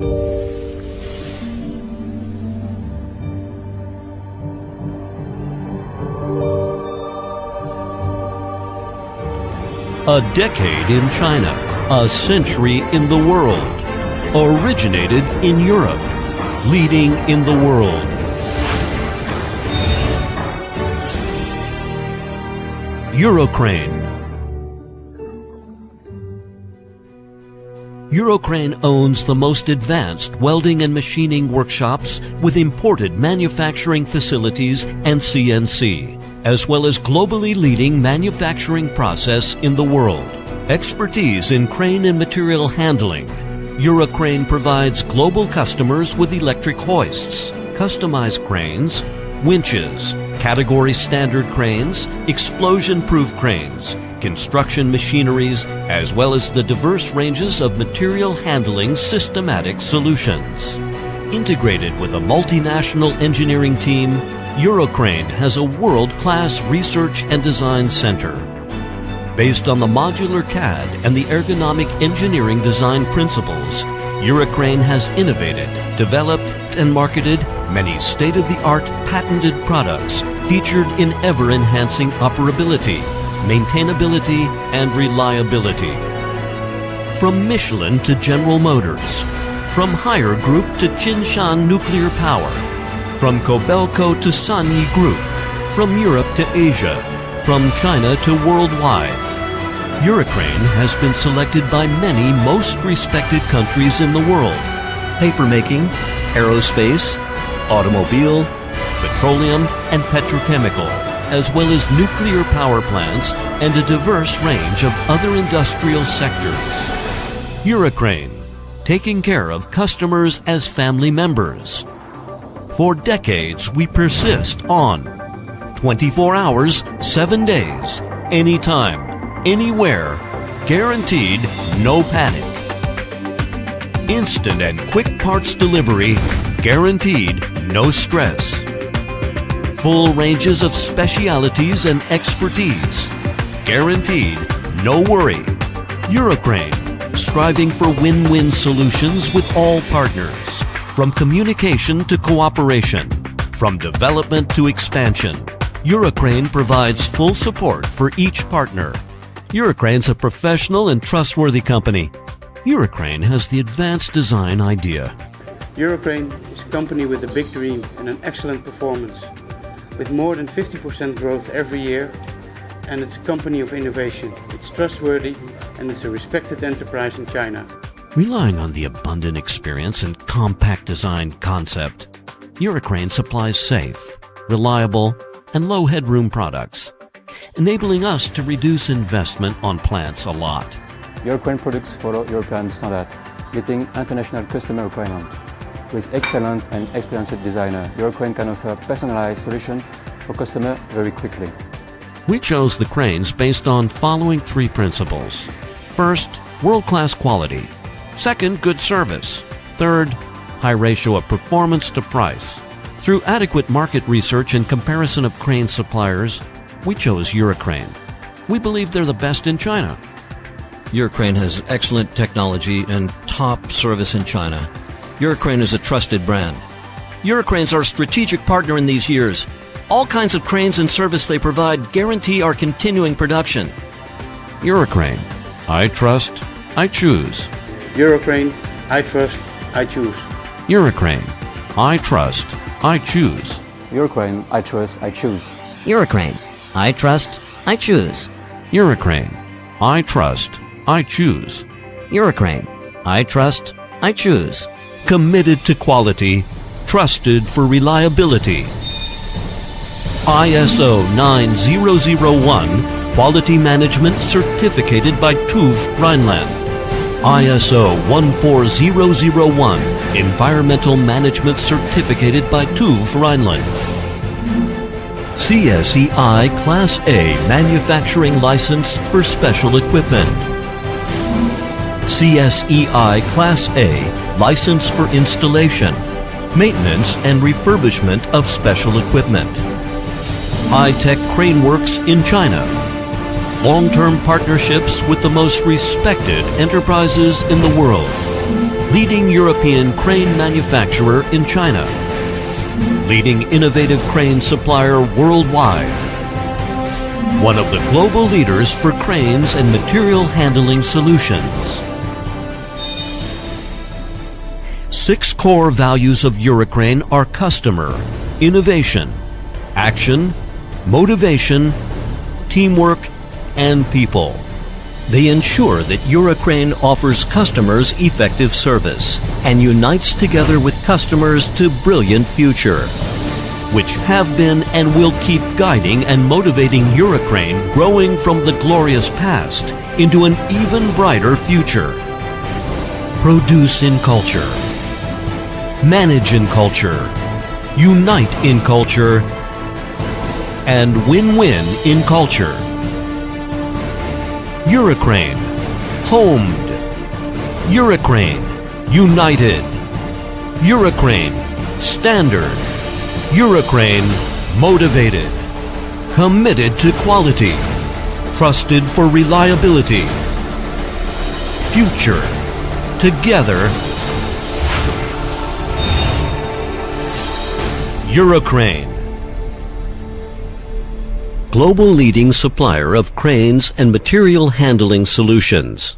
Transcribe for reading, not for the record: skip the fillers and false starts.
A decade in China, a century in the world. Originated in Europe, leading in the world. Eurocrane. Eurocrane owns the most advanced welding and machining workshops with imported manufacturing facilities and CNC, as well as globally leading manufacturing process in the world. Expertise in crane and material handling. Eurocrane provides global customers with electric hoists, customized cranes, winches, category standard cranes, explosion-proof cranes, construction machineries, as well as the diverse ranges of material handling systematic solutions. Integrated with a multinational engineering team, Eurocrane has a world-class research and design center. Based on the modular CAD and the ergonomic engineering design principles, Eurocrane has innovated, developed, and marketed many state-of-the-art patented products featured in ever-enhancing operability, maintainability, and reliability. From Michelin to General Motors, from Haier Group to Qinshan Nuclear Power, from Kobelco to Sanyi Group, from Europe to Asia, from China to worldwide, Eurocrane has been selected by many most respected countries in the world: papermaking, aerospace, automobile, petroleum, and petrochemical, as well as nuclear power plants and a diverse range of other industrial sectors. Eurocrane, taking care of customers as family members. For decades, we persist on 24 hours, 7 days, anytime, anywhere, guaranteed no panic. Instant and quick parts delivery, guaranteed no stress. Full ranges of specialities and expertise, guaranteed no worry. Eurocrane, striving for win-win solutions with all partners, from communication to cooperation, from development to expansion. Eurocrane provides full support for each partner. Eurocrane's a professional and trustworthy company. Eurocrane has the advanced design idea. Eurocrane is a company with a big dream and an excellent performance, with more than 50% growth every year, and it's a company of innovation. It's trustworthy and it's a respected enterprise in China. Relying on the abundant experience and compact design concept, Eurocrane supplies safe, reliable, and low headroom products, enabling us to reduce investment on plants a lot. Eurocrane products follow European standard, meeting international customer requirements. With excellent and experienced designer, Eurocrane can offer personalized solutions for customers very quickly. We chose the cranes based on following 3 principles. First, world-class quality. Second, good service. Third, high ratio of performance to price. Through adequate market research and comparison of crane suppliers, we chose Eurocrane. We believe they're the best in China. Eurocrane has excellent technology and top service in China. Eurocrane is a trusted brand. Eurocrane's our strategic partner in these years. All kinds of cranes and service they provide guarantee our continuing production. Eurocrane. I trust, I choose. Eurocrane, I trust, I choose. Eurocrane. I trust, I choose. Eurocrane, I trust, I choose. Eurocrane. I trust, I choose. Eurocrane. I trust, I choose. Eurocrane. I trust, I choose. Committed to quality, trusted for reliability. ISO 9001, Quality Management certificated by TÜV Rheinland. ISO 14001, Environmental Management certificated by TÜV Rheinland. CSEI Class A Manufacturing License for Special Equipment. CSEI Class A License for Installation, Maintenance and Refurbishment of Special Equipment. High-tech crane works in China. Long-term partnerships with the most respected enterprises in the world. leading European crane manufacturer in China, leading innovative crane supplier worldwide, one of the global leaders for cranes and material handling solutions. 6 core values of Eurocrane are customer, innovation, action, motivation, teamwork, and people. They ensure that Eurocrane offers customers effective service and unites together with customers to brilliant future, which have been and will keep guiding and motivating Eurocrane growing from the glorious past into an even brighter future. Produce in culture. Manage in culture. Unite in culture. And win-win in culture. Eurocrane, homed. Eurocrane, united. Eurocrane, standard. Eurocrane, motivated. Committed to quality. Trusted for reliability. Future, together. Eurocrane. Global leading supplier of cranes and material handling solutions.